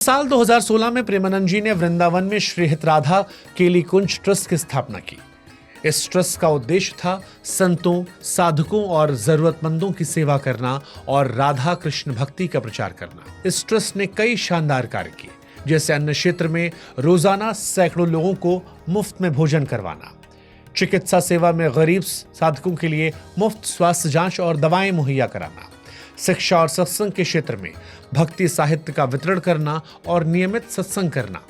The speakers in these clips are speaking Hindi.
साल 2016 में प्रेमानंद जी ने वृंदावन में श्री हित राधा केली कुंज ट्रस्ट की स्थापना की। इस ट्रस्ट का उद्देश्य था संतों, साधकों और जरूरतमंदों की सेवा करना और राधा कृष्ण भक्ति का प्रचार करना। इस ट्रस्ट ने कई शानदार कार्य किए, जैसे अन्य क्षेत्र में रोजाना सैकड़ों लोगों को मुफ्त में भोजन करवाना, चिकित्सा सेवा में गरीब साधकों के लिए मुफ्त स्वास्थ्य जांच और दवाएं मुहैया कराना, शिक्षा और सत्संग के क्षेत्र में भक्ति साहित्य का वितरण करना और नियमित सत्संग करना,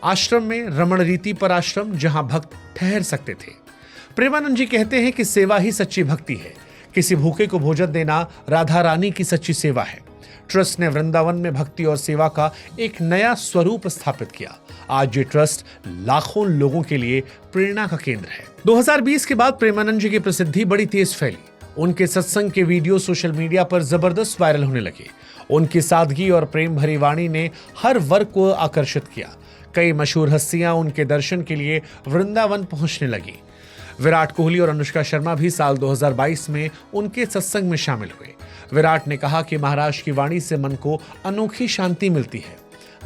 आश्रम में रमण रीति पर आश्रम जहां भक्त ठहर सकते थे। प्रेमानंद जी कहते हैं कि सेवा ही सच्ची भक्ति है। किसी भूखे को भोजन देना राधा रानी की सच्ची सेवा है। ट्रस्ट ने वृंदावन में भक्ति और सेवा का एक नया स्वरूप स्थापित किया। आज ये ट्रस्ट लाखों लोगों के लिए प्रेरणा का केंद्र है। 2020 के बाद प्रेमानंद जी की प्रसिद्धि बड़ी तेज फैली। उनके सत्संग के वीडियो सोशल मीडिया पर जबरदस्त वायरल होने लगे। उनकी सादगी और प्रेम भरी वाणी ने हर वर्ग को आकर्षित किया। कई मशहूर हस्तियां उनके दर्शन के लिए वृंदावन पहुंचने लगी। विराट कोहली और अनुष्का शर्मा भी साल 2022 में उनके सत्संग में शामिल हुए। विराट ने कहा कि महाराज की वाणी से मन को अनोखी शांति मिलती है।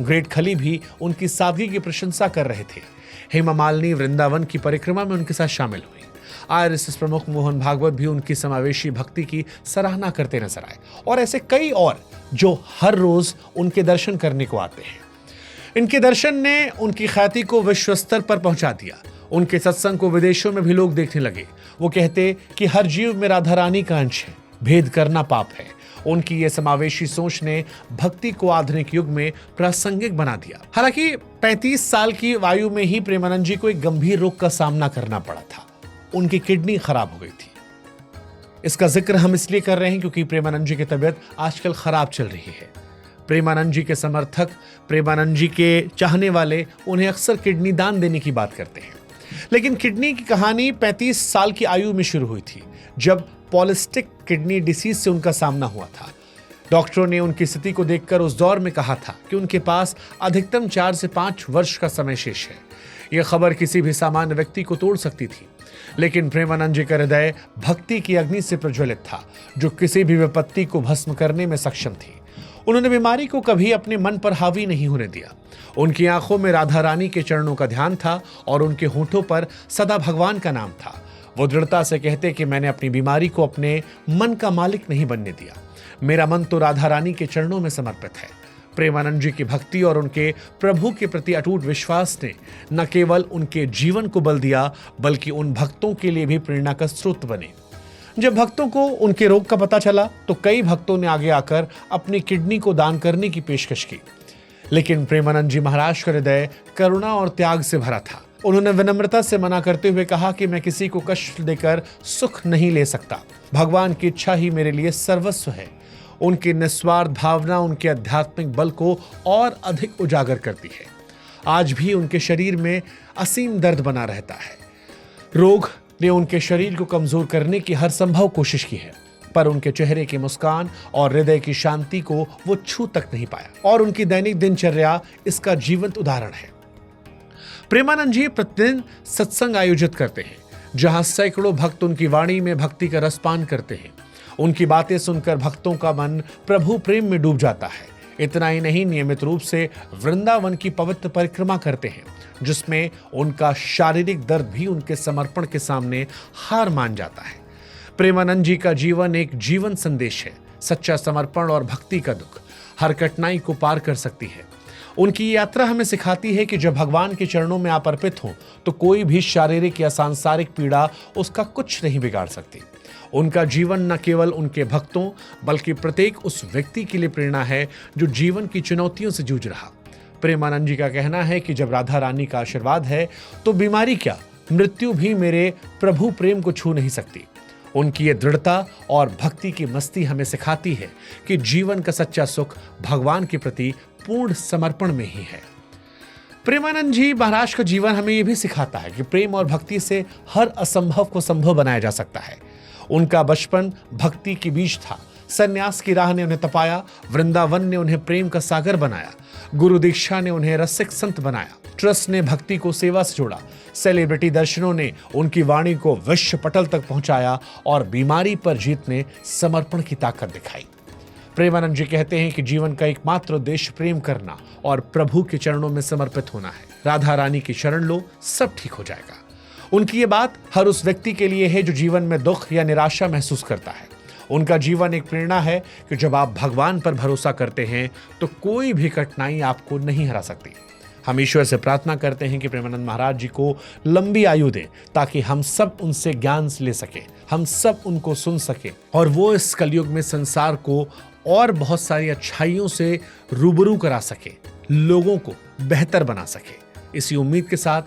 ग्रेट खली भी उनकी सादगी की प्रशंसा कर रहे थे। हेमा मालिनी वृंदावन की परिक्रमा में उनके साथ शामिल हुई। आरएसएस प्रमुख मोहन भागवत भी उनकी समावेशी भक्ति की सराहना करते नजर आए, और ऐसे कई और जो हर रोज उनके दर्शन करने को आते हैं। इनके दर्शन ने उनकी ख्याति को विश्व स्तर पर पहुंचा दिया। उनके सत्संग को विदेशों में भी लोग देखने लगे। वो कहते कि हर जीव में राधा रानी का अंश है, भेद करना पाप है। उनकी ये समावेशी सोच ने भक्ति को आधुनिक युग में प्रासंगिक बना दिया। हालांकि 35 साल की आयु में ही प्रेमानंद जी को एक गंभीर रोग का सामना करना पड़ा था। उनकी किडनी खराब हो गई थी। इसका जिक्र हम इसलिए कर रहे हैं क्योंकि प्रेमानंद जी की तबीयत आजकल खराब चल रही है। प्रेमानंद जी के समर्थक, प्रेमानंद जी के चाहने वाले उन्हें अक्सर किडनी दान देने की बात करते हैं। लेकिन किडनी की कहानी 35 साल की आयु में शुरू हुई थी, जब पॉलिस्टिक किडनी डिसीज से उनका सामना हुआ था। डॉक्टरों ने उनकी स्थिति को देखकर उस दौर में कहा था कि उनके पास अधिकतम 4 से 5 वर्ष का समय शेष है। यह खबर किसी भी सामान्य व्यक्ति को तोड़ सकती थी, लेकिन प्रेमानंद जी का हृदय भक्ति की अग्नि से प्रज्वलित था, जो किसी भी विपत्ति को भस्म करने में सक्षम थी। उन्होंने बीमारी को कभी अपने मन पर हावी नहीं होने दिया। उनकी आंखों में राधा रानी के चरणों का ध्यान था और उनके होठों पर सदा भगवान का नाम था। वो दृढ़ता से कहते कि मैंने अपनी बीमारी को अपने मन का मालिक नहीं बनने दिया। मेरा मन तो राधा रानी के चरणों में समर्पित है। प्रेमानंद जी की भक्ति और उनके प्रभु के प्रति अटूट विश्वास ने न केवल उनके जीवन को बल दिया, बल्कि उन भक्तों के लिए भी प्रेरणा का स्रोत बने। जब भक्तों को उनके रोग का पता चला तो कई भक्तों ने आगे आकर अपनी किडनी को दान करने की पेशकश की। लेकिन प्रेमानंद जी महाराज का हृदय करुणा और त्याग से भरा था। उन्होंने विनम्रता से मना करते हुए कहा कि मैं किसी को कष्ट देकर सुख नहीं ले सकता। भगवान की इच्छा ही मेरे लिए सर्वस्व है। उनकी निस्वार्थ भावना उनके आध्यात्मिक बल को और अधिक उजागर करती है। आज भी उनके शरीर में असीम दर्द बना रहता है। रोग ने उनके शरीर को कमजोर करने की हर संभव कोशिश की है, पर उनके चेहरे की मुस्कान और हृदय की शांति को वो छू तक नहीं पाया, और उनकी दैनिक दिनचर्या इसका जीवंत उदाहरण है। प्रेमानंद जी प्रतिदिन सत्संग आयोजित करते हैं, जहां सैकड़ों भक्त उनकी वाणी में भक्ति का रसपान करते हैं। उनकी बातें सुनकर भक्तों का मन प्रभु प्रेम में डूब जाता है। इतना ही नहीं, नियमित रूप से वृंदावन की पवित्र परिक्रमा करते हैं, जिसमें उनका शारीरिक दर्द भी उनके समर्पण के सामने हार मान जाता है। प्रेमानंद जी का जीवन एक जीवन संदेश है। सच्चा समर्पण और भक्ति का दुख हर कठिनाई को पार कर सकती है। उनकी यात्रा हमें सिखाती है कि जब भगवान के चरणों में आप अर्पित हों तो कोई भी शारीरिक या सांसारिक पीड़ा उसका कुछ नहीं बिगाड़ सकती। उनका जीवन न केवल उनके भक्तों बल्कि प्रत्येक उस व्यक्ति के लिए प्रेरणा है जो जीवन की चुनौतियों से जूझ रहा। प्रेमानंद जी का कहना है कि जब राधा रानी का आशीर्वाद है तो बीमारी क्या, मृत्यु भी मेरे प्रभु प्रेम को छू नहीं सकती। उनकी ये दृढ़ता और भक्ति की मस्ती हमें सिखाती है कि जीवन का सच्चा सुख भगवान के प्रति पूर्ण समर्पण में ही है। प्रेमानंद जी महाराज का जीवन हमें यह भी सिखाता है कि प्रेम और भक्ति से हर असंभव को संभव बनाया जा सकता है। उनका बचपन भक्ति के बीच था। सन्यास की राह ने उन्हें तपाया, वृंदावन ने उन्हें प्रेम का सागर बनाया, गुरु दीक्षा ने उन्हें रसिक संत बनाया, ट्रस्ट ने भक्ति को सेवा से जोड़ा, सेलिब्रिटी दर्शनों ने उनकी वाणी को विश्व पटल तक पहुंचाया और बीमारी पर जीत ने समर्पण की ताकत दिखाई। प्रेमानंद जी कहते हैं कि जीवन का एकमात्र उद्देश्य प्रेम करना और प्रभु के चरणों में समर्पित होना है। राधा रानी की शरण लो, सब ठीक हो जाएगा। उनकी ये बात हर उस व्यक्ति के लिए है जो जीवन में दुख या निराशा महसूस करता है। उनका जीवन एक प्रेरणा है कि जब आप भगवान पर भरोसा करते हैं तो कोई भी कठिनाई आपको नहीं हरा सकती। हम ईश्वर से प्रार्थना करते हैं कि प्रेमानंद महाराज जी को लंबी आयु दे, ताकि हम सब उनसे ज्ञान ले सके, हम सब उनको सुन सके और वो इस कलयुग में संसार को और बहुत सारी अच्छाइयों से रूबरू करा सके, लोगों को बेहतर बना सके। इसी उम्मीद के साथ